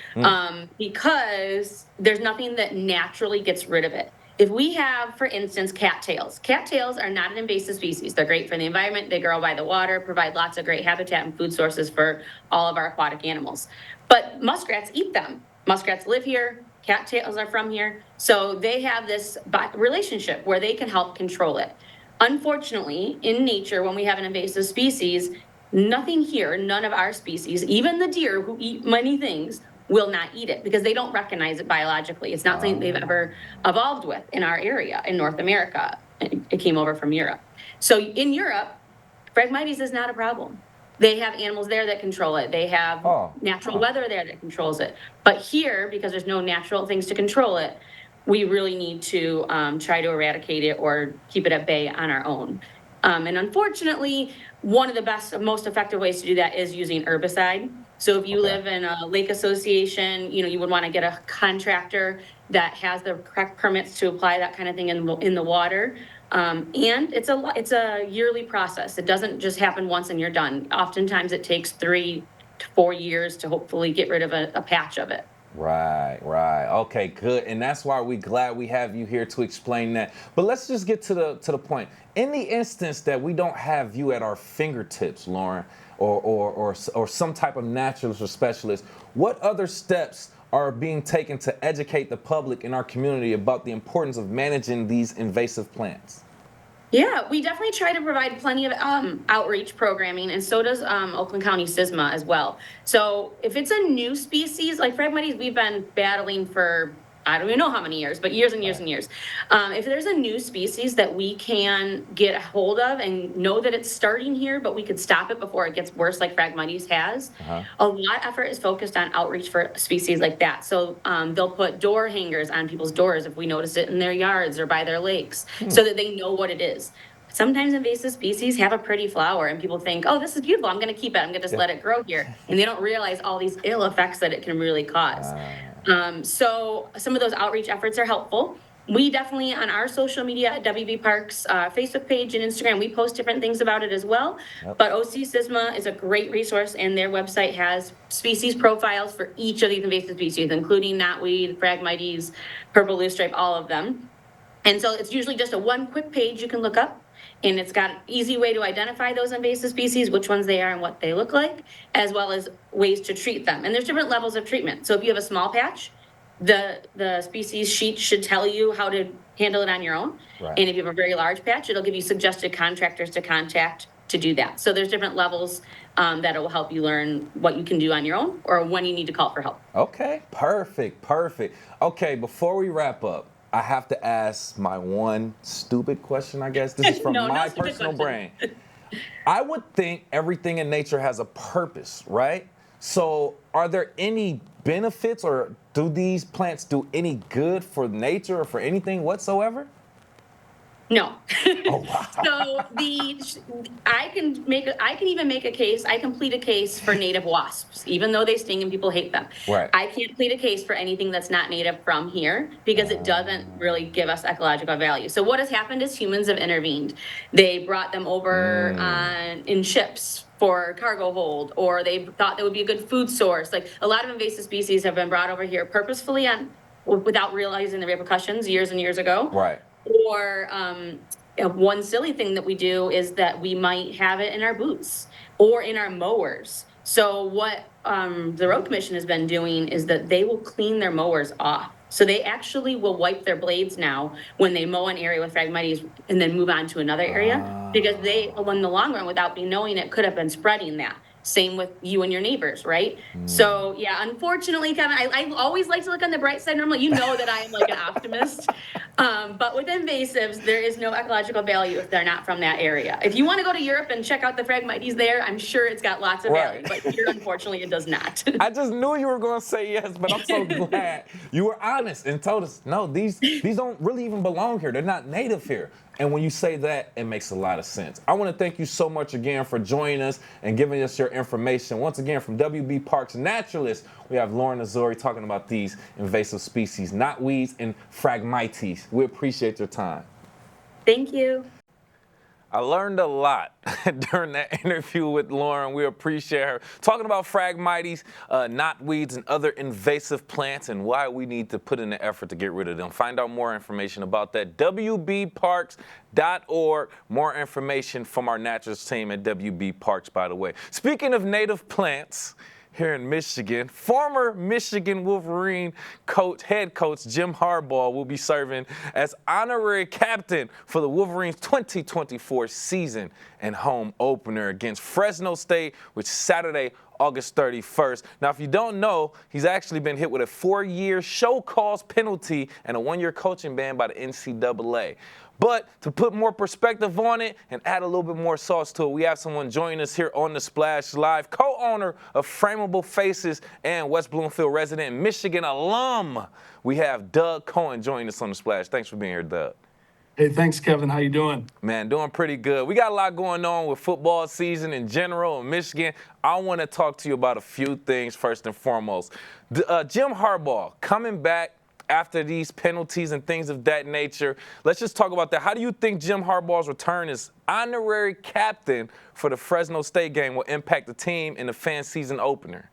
because there's nothing that naturally gets rid of it. if we have, for instance, cattails. Cattails are not an invasive species. They're great for the environment. They grow by the water, provide lots of great habitat and food sources for all of our aquatic animals. But muskrats eat them. Muskrats live here. Cattails are from here. So they have this relationship where they can help control it. Unfortunately, in nature, when we have an invasive species, nothing here, none of our species, even the deer who eat many things, will not eat it because they don't recognize it biologically. It's not something they've ever evolved with in our area, in North America. It came over from Europe. So in Europe, Phragmites is not a problem. They have animals there that control it. They have natural weather there that controls it. But here, because there's no natural things to control it, we really need to try to eradicate it or keep it at bay on our own. And unfortunately, one of the best, most effective ways to do that is using herbicide. So if you live in a lake association, you would want to get a contractor that has the correct permits to apply that kind of thing in the water. And it's a yearly process. It doesn't just happen once and you're done. Oftentimes it takes 3 to 4 years to hopefully get rid of a patch of it. Right. Okay, good. And that's why we're glad we have you here to explain that. But let's just get to the point. In the instance that we don't have you at our fingertips, Lauren, or some type of naturalist or specialist, what other steps are being taken to educate the public in our community about the importance of managing these invasive plants? Yeah, we definitely try to provide plenty of outreach programming, and so does Oakland County SISMA as well. So if it's a new species, like Phragmites, we've been battling for, I don't even know how many years, but years and years and years. If there's a new species that we can get a hold of and know that it's starting here, but we could stop it before it gets worse like Phragmites has, a lot of effort is focused on outreach for species like that. So they'll put door hangers on people's doors if we notice it in their yards or by their lakes, so that they know what it is. Sometimes invasive species have a pretty flower and people think, oh, this is beautiful, I'm gonna keep it, I'm gonna just let it grow here. And they don't realize all these ill effects that it can really cause. So some of those outreach efforts are helpful. We definitely, on our social media at WB Parks Facebook page and Instagram, we post different things about it as well. But OC SISMA is a great resource, and their website has species profiles for each of these invasive species, including knotweed, Phragmites, purple loosestrife, all of them. And so it's usually just one quick page you can look up, and it's got an easy way to identify those invasive species, which ones they are and what they look like, as well as ways to treat them. And there's different levels of treatment. So if you have a small patch, the species sheet should tell you how to handle it on your own. And if you have a very large patch, it'll give you suggested contractors to contact to do that. So there's different levels that will help you learn what you can do on your own or when you need to call for help. Okay, perfect. Okay, before we wrap up, I have to ask my one stupid question, I guess. This is from my personal brain. I would think everything in nature has a purpose, right? So are there any benefits, or do these plants do any good for nature or for anything whatsoever? No. Oh, wow. So I can even make a case, I can plead a case for native wasps, even though they sting and people hate them. I can't plead a case for anything that's not native from here because it doesn't really give us ecological value. So what has happened is humans have intervened. They brought them over in ships for cargo hold, or they thought that would be a good food source. Like a lot of invasive species have been brought over here purposefully without realizing the repercussions years and years ago. Or one silly thing that we do is that we might have it in our boots or in our mowers. So what the Road Commission has been doing is that they will clean their mowers off. So they actually will wipe their blades now when they mow an area with Phragmites and then move on to another area, because they, in the long run, without me knowing it, could have been spreading that. Same with you and your neighbors, right? So yeah, unfortunately, Kevin, I always like to look on the bright side. Normally, you know that I am like an optimist. But with invasives, there is no ecological value if they're not from that area. If you want to go to Europe and check out the Phragmites there, I'm sure it's got lots of value. But here, unfortunately, it does not. I just knew you were going to say yes, but I'm so glad you were honest and told us, no, these don't really even belong here. They're not native here. And when you say that, it makes a lot of sense. I want to thank you so much again for joining us and giving us your information. Once again, from WB Parks Naturalist, we have Lauren Azori talking about these invasive species, knotweeds and Phragmites. We appreciate your time. Thank you. I learned a lot during that interview with Lauren. We appreciate her talking about Phragmites, knotweeds, and other invasive plants and why we need to put in the effort to get rid of them. Find out more information about that, wbparks.org. More information from our naturals team at WB Parks, by the way. Speaking of native plants, here in Michigan, former Michigan Wolverine head coach Jim Harbaugh will be serving as honorary captain for the Wolverines' 2024 season and home opener against Fresno State, which is Saturday, August 31st. Now, if you don't know, he's actually been hit with a 4-year show cause penalty and a 1-year coaching ban by the NCAA. But to put more perspective on it and add a little bit more sauce to it, we have someone joining us here on the Splash Live, co-owner of Frameable Faces and West Bloomfield resident, Michigan alum. We have Doug Cohen joining us on the Splash. Thanks for being here, Doug. Hey, thanks, Kevin. How you doing? Man, doing pretty good. We got a lot going on with football season in general in Michigan. I want to talk to you about a few things first and foremost. Jim Harbaugh coming back after these penalties and things of that nature. Let's just talk about that. How do you think Jim Harbaugh's return as honorary captain for the Fresno State game will impact the team in the fan season opener?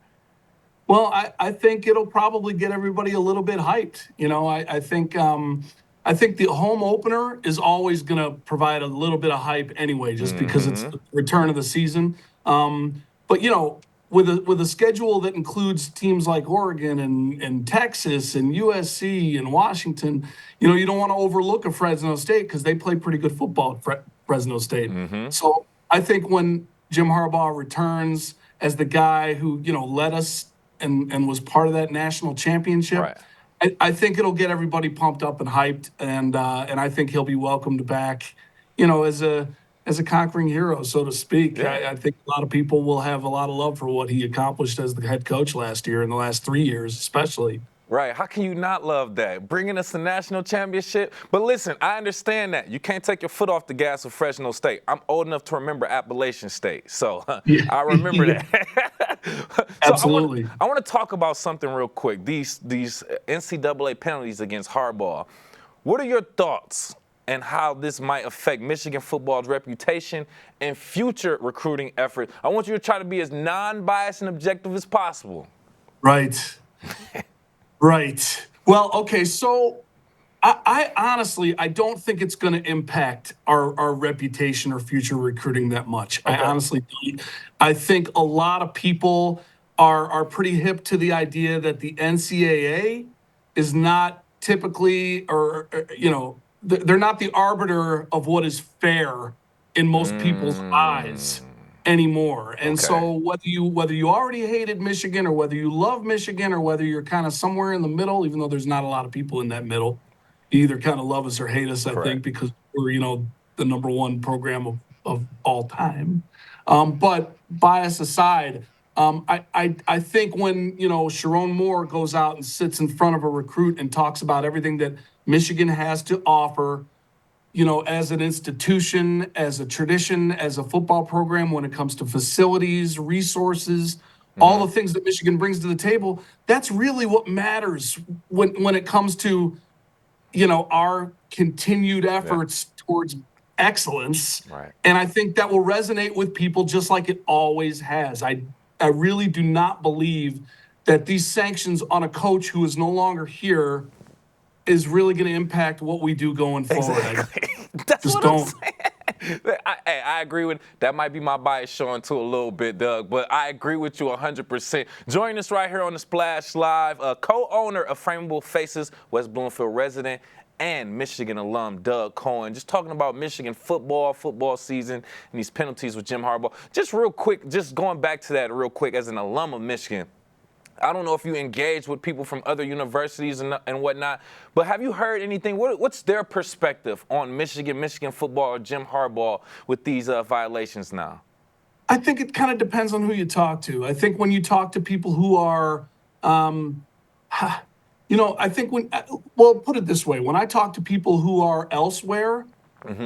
Well, I think it'll probably get everybody a little bit hyped. You know, I think the home opener is always going to provide a little bit of hype anyway, just because it's the return of the season. But, you know, with a schedule that includes teams like Oregon and Texas and USC and Washington, you know, you don't want to overlook a Fresno State because they play pretty good football at Fresno State. So I think when Jim Harbaugh returns as the guy who, you know, led us and was part of that national championship, right, I think it'll get everybody pumped up and hyped, and I think he'll be welcomed back, you know, as a conquering hero, so to speak. Yeah. I think a lot of people will have a lot of love for what he accomplished as the head coach last year, in the last 3 years especially. Right. How can you not love that? Bringing us a national championship. But listen, I understand that. You can't take your foot off the gas with Fresno State. I'm old enough to remember Appalachian State, so I remember that. So Absolutely. I want to talk about something real quick. These NCAA penalties against Harbaugh. What are your thoughts and how this might affect Michigan football's reputation and future recruiting efforts? I want you to try to be as non-biased and objective as possible. Right. Right. Well, okay, so I honestly, I don't think it's going to impact our reputation or future recruiting that much. Okay. I honestly don't. I think a lot of people are pretty hip to the idea that the NCAA is not typically, or you know, they're not the arbiter of what is fair in most people's eyes anymore. And so whether you already hated Michigan or whether you love Michigan or whether you're kind of somewhere in the middle, even though there's not a lot of people in that middle, you either kind of love us or hate us, I think, because we're, you know, the number one program of all time. But bias aside, I think when, you know, Sharon Moore goes out and sits in front of a recruit and talks about everything that Michigan has to offer, you know, as an institution, as a tradition, as a football program, when it comes to facilities, resources, all the things that Michigan brings to the table, that's really what matters when it comes to, you know, our continued efforts towards excellence. Right. And I think that will resonate with people just like it always has. I really do not believe that these sanctions on a coach who is no longer here is really going to impact what we do going forward. Exactly. That's just what don't. I'm saying. I agree with that. Might be my bias showing too a little bit, Doug, but I agree with you 100%. Join us right here on the Splash Live, co-owner of Frameable Faces, West Bloomfield resident, and Michigan alum Doug Cohen, just talking about Michigan football season, and these penalties with Jim Harbaugh. Just real quick, just going back to that real quick, as an alum of Michigan, I don't know if you engage with people from other universities and whatnot, but have you heard anything? What's their perspective on Michigan football, or Jim Harbaugh with these violations now? I think it kind of depends on who you talk to. I think when you talk to people who are, you know, I think well, put it this way. When I talk to people who are elsewhere,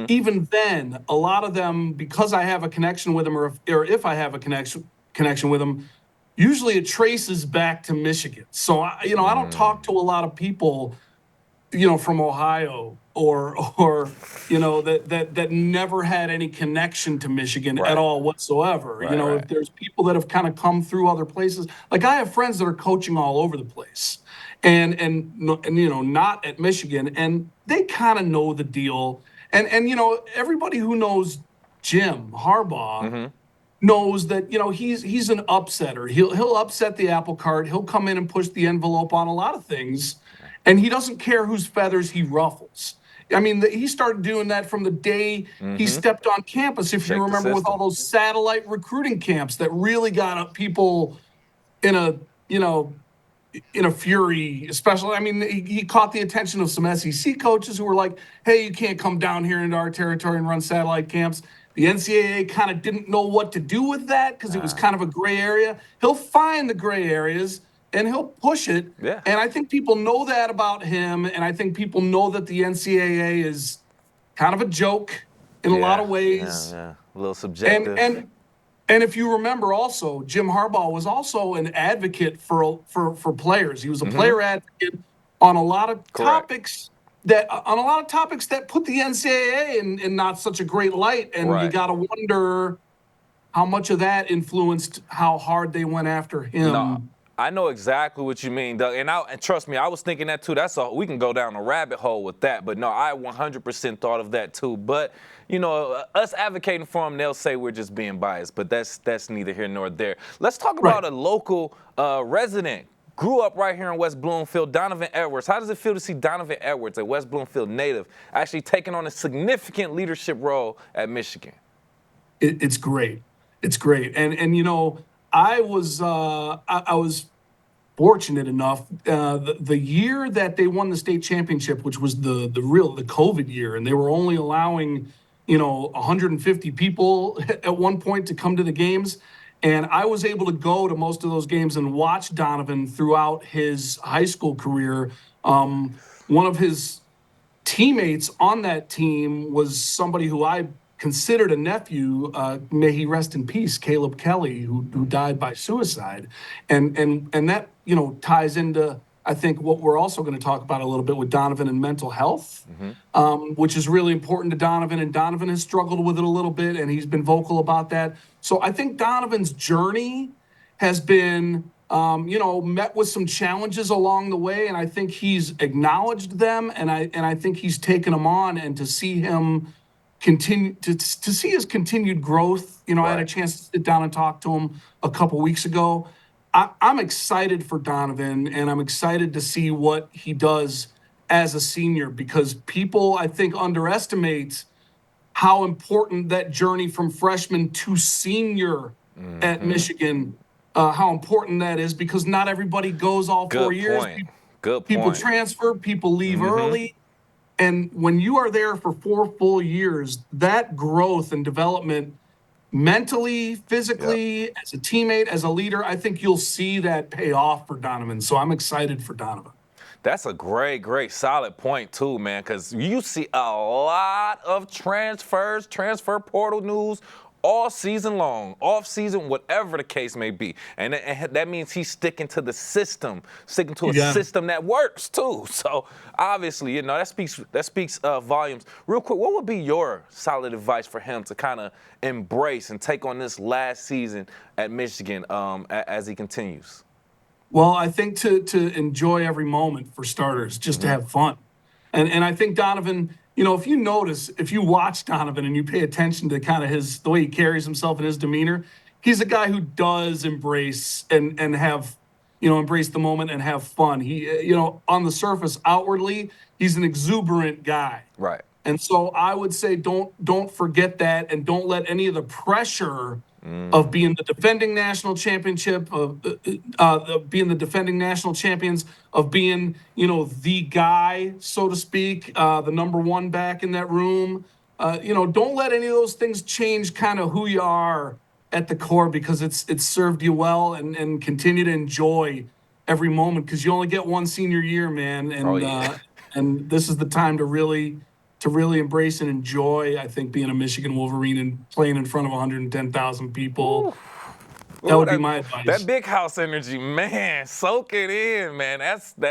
even then, a lot of them, because I have a connection with them, or if I have a connection with them, usually it traces back to Michigan. So, you know, I don't talk to a lot of people from Ohio or that never had any connection to Michigan at all whatsoever. If there's people that have kind of come through other places, like I have friends that are coaching all over the place, and not at Michigan, and they kind of know the deal. And everybody who knows Jim Harbaugh knows that he's an upsetter. He'll upset the apple cart. He'll come in and push the envelope on a lot of things, and he doesn't care whose feathers he ruffles. I mean, he started doing that from the day he stepped on campus. If you remember, with all those satellite recruiting camps that really got people in a fury, especially. I mean, he caught the attention of some SEC coaches who were like, "Hey, you can't come down here into our territory and run satellite camps." The NCAA kind of didn't know what to do with that because it was kind of a gray area. He'll find the gray areas and he'll push it. Yeah. And I think people know that about him. And I think people know that the NCAA is kind of a joke in a lot of ways. Yeah. A little subjective. And if you remember also, Jim Harbaugh was also an advocate for players. He was a player advocate on a lot of topics that put the NCAA in not such a great light. And you got to wonder how much of that influenced how hard they went after him. No, I know exactly what you mean, Doug. And trust me, I was thinking that too. That's all. We can go down a rabbit hole with that. But no, I 100% thought of that too. But us advocating for him, they'll say we're just being biased. But that's neither here nor there. Let's talk about a local resident. Grew up right here in West Bloomfield, Donovan Edwards. How does it feel to see Donovan Edwards, a West Bloomfield native, actually taking on a significant leadership role at Michigan? It's great. It's great. And I was fortunate enough the year that they won the state championship, which was the COVID year, and they were only allowing 150 people at one point to come to the games. And I was able to go to most of those games and watch Donovan throughout his high school career. One of his teammates on that team was somebody who I considered a nephew, may he rest in peace, Caleb Kelly, who died by suicide. And that, ties into, I think, what we're also going to talk about a little bit with Donovan and mental health, which is really important to Donovan. And Donovan has struggled with it a little bit, and he's been vocal about that. So I think Donovan's journey has been, met with some challenges along the way, and I think he's acknowledged them, and I think he's taken them on. And to see him continue to see his continued growth, I had a chance to sit down and talk to him a couple weeks ago. I'm excited for Donovan, and I'm excited to see what he does as a senior, because people, I think, underestimate how important that journey from freshman to senior at Michigan, how important that is, because not everybody goes all 4 years. People transfer, people leave early. And when you are there for 4 full years, that growth and development, mentally, physically, as a teammate, as a leader, I think you'll see that pay off for Donovan. So I'm excited for Donovan. That's a great, solid point too, man, because you see a lot of transfers, transfer portal news all season long, off season, whatever the case may be. And that means he's sticking to the system, sticking to a system that works too. So obviously, that speaks volumes. Real quick, what would be your solid advice for him to kind of embrace and take on this last season at Michigan as he continues? Well, I think to enjoy every moment, for starters, just to have fun. And I think Donovan, if you watch Donovan and you pay attention to kind of the way he carries himself and his demeanor, he's a guy who does embrace and have, embrace the moment and have fun. He, on the surface, outwardly, he's an exuberant guy. Right. And so I would say don't forget that, and don't let any of the pressure of being the defending national championship, of being the defending national champions, of being, the guy, so to speak, the number one back in that room. Don't let any of those things change kind of who you are at the core, because it's served you well, and continue to enjoy every moment, because you only get one senior year, man. And and this is the time to really embrace and enjoy, I think, being a Michigan Wolverine and playing in front of 110,000 people. That would be my advice. That big house energy, man, soak it in, man.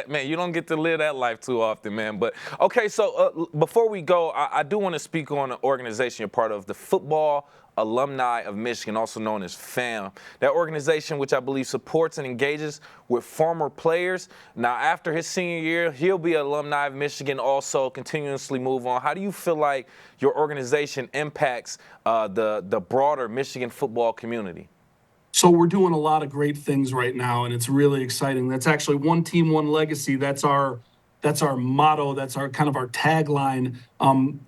Man, you don't get to live that life too often, man. But, okay, so before we go, I do want to speak on an organization you're part of, the Football Alumni of Michigan, also known as FAM. That organization, which I believe supports and engages with former players. Now, after his senior year, he'll be an alumni of Michigan, also continuously move on. How do you feel like your organization impacts the broader Michigan football community? So we're doing a lot of great things right now, and it's really exciting. That's actually One Team, One Legacy. That's our motto. That's our kind of our tagline,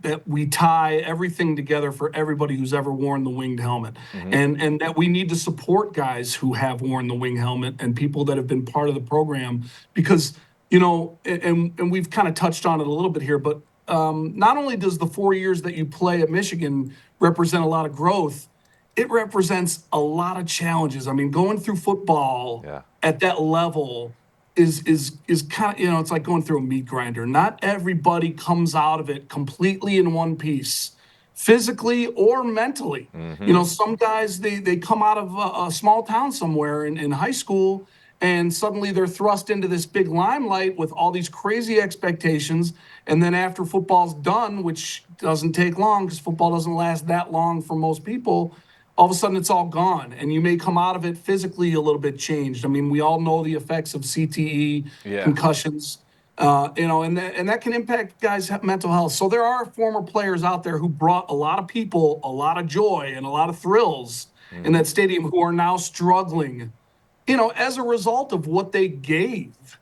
that we tie everything together for everybody who's ever worn the winged helmet. And that we need to support guys who have worn the winged helmet and people that have been part of the program, because, you know, and we've kind of touched on it a little bit here, but not only does the 4 years that you play at Michigan represent a lot of growth, it represents a lot of challenges. I mean, going through football at that level is kind of, you know, it's like going through a meat grinder. Not everybody comes out of it completely in one piece, physically or mentally. You know, some guys, they come out of a small town somewhere in high school, and suddenly they're thrust into this big limelight with all these crazy expectations. And then after football's done, which doesn't take long because football doesn't last that long for most people, all of a sudden it's all gone, and you may come out of it physically a little bit changed. I mean, we all know the effects of CTE, concussions, you know, and that can impact guys' mental health. So there are former players out there who brought a lot of people a lot of joy and a lot of thrills in that stadium who are now struggling, you know, as a result of what they gave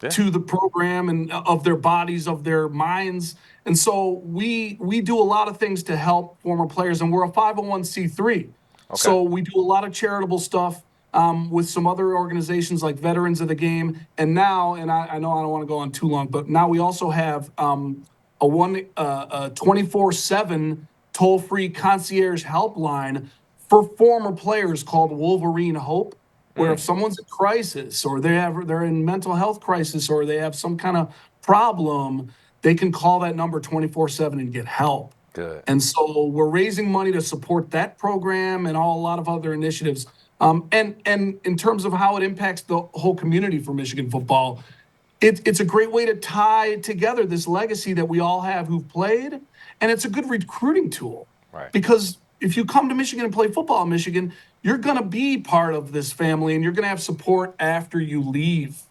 to the program and of their bodies, of their minds. And so we do a lot of things to help former players, and we're a 501c3. So we do a lot of charitable stuff with some other organizations like Veterans of the Game. And now, and I know I don't want to go on too long, but now we also have a 24/7 toll-free concierge helpline for former players called Wolverine Hope, where if someone's in crisis, or they're in mental health crisis, or they have some kind of problem, they can call that number 24/7 and get help. Good. And so we're raising money to support that program and a lot of other initiatives. And in terms of how it impacts the whole community for Michigan football, it's a great way to tie together this legacy that we all have who've played, and it's a good recruiting tool. Right. Because if you come to Michigan and play football in Michigan, you're going to be part of this family, and you're going to have support after you leave.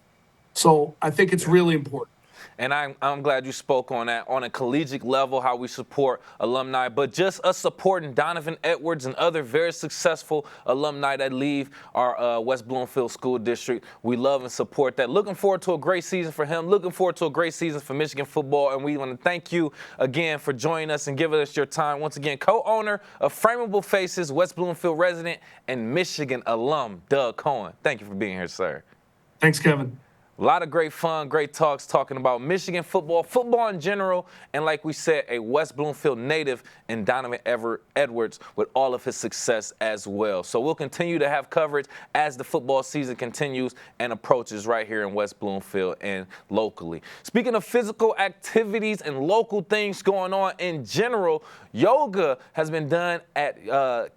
So I think it's really important. And I'm glad you spoke on that on a collegiate level, how we support alumni, but just us supporting Donovan Edwards and other very successful alumni that leave our West Bloomfield School District. We love and support that. Looking forward to a great season for him. Looking forward to a great season for Michigan football. And we want to thank you again for joining us and giving us your time. Once again, co-owner of Frameable Faces, West Bloomfield resident, and Michigan alum, Doug Cohen. Thank you for being here, sir. Thanks, Kevin. A lot of great fun, great talks talking about Michigan football, football in general, and like we said, a West Bloomfield native in Donovan Edwards with all of his success as well. So we'll continue to have coverage as the football season continues and approaches right here in West Bloomfield and locally. Speaking of physical activities and local things going on in general, yoga has been done at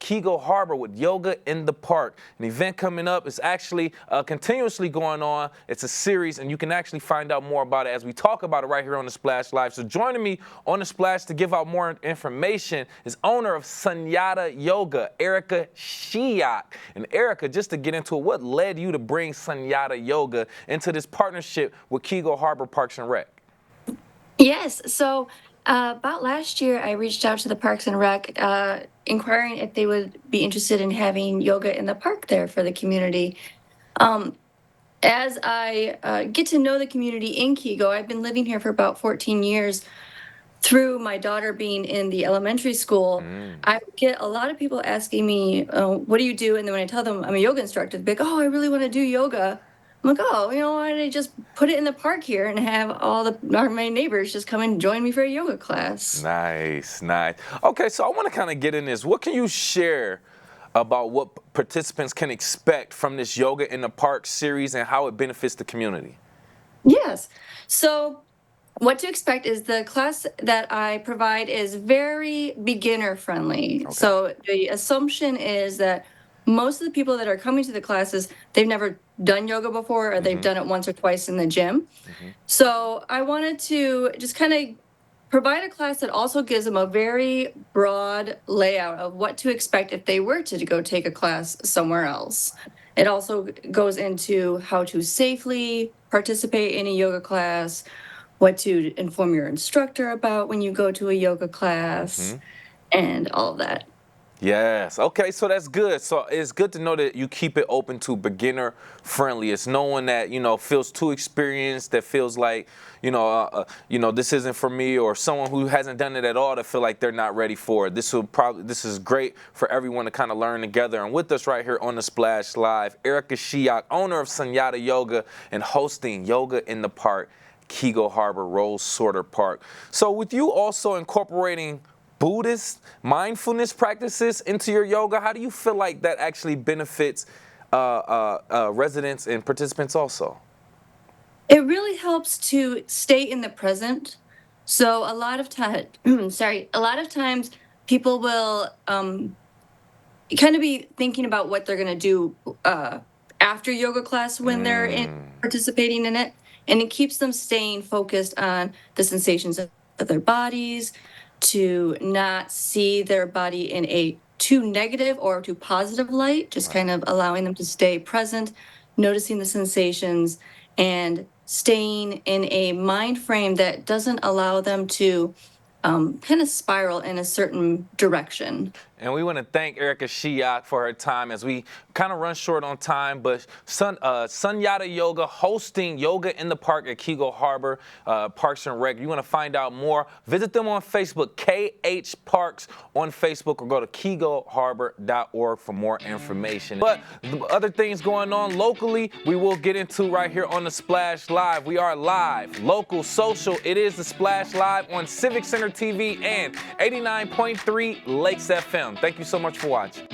Keego Harbor with Yoga in the Park. An event coming up is actually continuously going on. It's a series, and you can actually find out more about it as we talk about it right here on the Splash Live. So joining me on the Splash to give out more information is owner of Sunyata Yoga, Erica Shiak. And Erica, just to get into it, what led you to bring Sunyata Yoga into this partnership with Keego Harbor Parks and Rec? Yes, so about last year, I reached out to the Parks and Rec, inquiring if they would be interested in having yoga in the park there for the community. As I get to know the community in Keego, I've been living here for about 14 years. Through my daughter being in the elementary school, I get a lot of people asking me, what do you do? And then when I tell them I'm a yoga instructor, they're like, oh, I really want to do yoga. I'm like, oh, you know, why don't I just put it in the park here and have all my neighbors just come and join me for a yoga class? Nice, nice. Okay, so I want to kind of get in this. What can you share about what participants can expect from this Yoga in the Park series and how it benefits the community? Yes. So what to expect is the class that I provide is very beginner friendly. Okay. So the assumption is that most of the people that are coming to the classes, they've never done yoga before, or they've done it once or twice in the gym. So I wanted to just kind of provide a class that also gives them a very broad layout of what to expect if they were to go take a class somewhere else. It also goes into how to safely participate in a yoga class, what to inform your instructor about when you go to a yoga class, and all of that. Yes. Okay, so that's good. So it's good to know that you keep it open to beginner friendly. It's no one that, feels too experienced, that feels like, this isn't for me, or someone who hasn't done it at all that feel like they're not ready for it. This is great for everyone to kind of learn together. And with us right here on the Splash Live, Erica Shiak, owner of Sunyata Yoga and hosting Yoga in the Park, Keego Harbor, Rose Sorter Park. So with you also incorporating Buddhist mindfulness practices into your yoga, how do you feel like that actually benefits residents and participants also? It really helps to stay in the present. So a lot of times people will kind of be thinking about what they're going to do after yoga class when they're participating in it. And it keeps them staying focused on the sensations of their bodies, to not see their body in a too negative or too positive light, just kind of allowing them to stay present, noticing the sensations, and staying in a mind frame that doesn't allow them to kind of spiral in a certain direction. And we want to thank Erica Shiak for her time as we kind of run short on time, but Sunyata Yoga hosting Yoga in the Park at Keego Harbor, Parks and Rec. You want to find out more, visit them on Facebook, KH Parks on Facebook, or go to keegoharbor.org for more information. But the other things going on locally, we will get into right here on the Splash Live. We are live, local, social. It is the Splash Live on Civic Center TV and 89.3 Lakes FM. Thank you so much for watching.